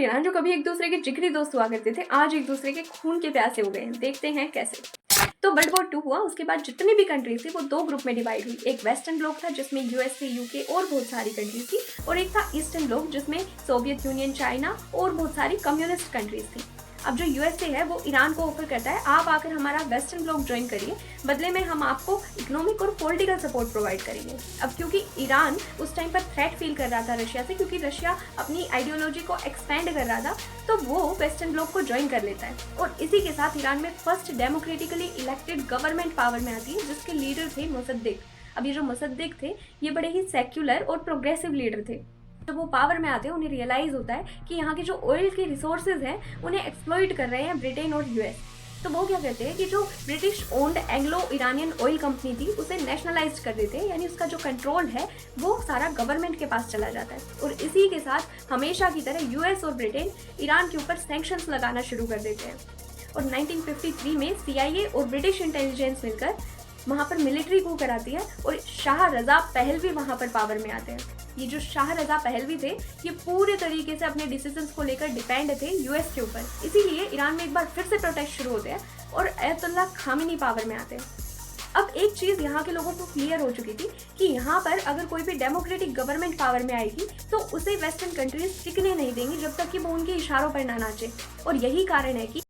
और ईरान जो कभी एक दूसरे के जिगरी दोस्त हुआ करते थे, आज एक दूसरे के खून के प्यासे हो गए हैं। देखते हैं कैसे। तो वर्ल्ड वॉर 2 हुआ, उसके बाद जितनी भी कंट्रीज थी वो 2 ग्रुप में डिवाइड हुई। एक वेस्टर्न ब्लॉक था जिसमें यूएसए, यूके और बहुत सारी कंट्रीज थी, और एक था ईस्टर्न ब्लॉक जिसमें सोवियत यूनियन, चाइना और बहुत सारी कम्युनिस्ट कंट्रीज थी। अब जो यूएसए है वो ईरान को ऑफर करता है, आप आकर हमारा वेस्टर्न ब्लॉक ज्वाइन करिए, बदले में हम आपको इकोनॉमिक और पॉलिटिकल सपोर्ट प्रोवाइड करेंगे। अब क्योंकि ईरान उस टाइम पर थ्रेट फील कर रहा था रशिया से, क्योंकि रशिया अपनी आइडियोलॉजी को एक्सपेंड कर रहा था, तो वो वेस्टर्न ब्लॉक को ज्वाइन कर लेता है। और इसी के साथ ईरान में first democratically elected government power में आती है, जिसके लीडर थे मोसद्देक। अब ये जो मोसद्देक थे ये बड़े ही सेक्युलर और प्रोग्रेसिव लीडर थे। जब वो पावर में आते हैं उन्हें रियलाइज होता है कि यहाँ के जो ऑयल के रिसोर्सेज हैं उन्हें एक्सप्लॉइट कर रहे हैं ब्रिटेन और यूएस। तो वो क्या कहते हैं कि जो British owned Anglo Iranian oil company थी उसे नेशनलाइज कर देते हैं, यानी उसका जो कंट्रोल है वो सारा गवर्नमेंट के पास चला जाता है। और इसी के साथ हमेशा की तरह यूएस और ब्रिटेन ईरान के ऊपर सैंक्शंस लगाना शुरू कर देते हैं। और 1953 में सीआईए और ब्रिटिश इंटेलिजेंस मिलकर वहाँ पर मिलिट्री कू कराती है और शाह रजा पहलवी वहाँ पर पावर में आते हैं। ये जो शाह रजा पहलवी थे ये पूरे तरीके से अपने डिसीजंस को लेकर डिपेंड थे यूएस के ऊपर, इसीलिए ईरान में एक बार फिर से प्रोटेस्ट शुरू होते हैं और अयतुल्ला खामेनी पावर में आते हैं। अब एक चीज़ यहाँ के लोगों को क्लियर हो चुकी थी कि यहाँ पर अगर कोई भी डेमोक्रेटिक गवर्नमेंट पावर में आएगी तो उसे वेस्टर्न कंट्रीज टिकने नहीं देंगी जब तक कि वो उनके इशारों पर ना नाचे। और यही कारण है कि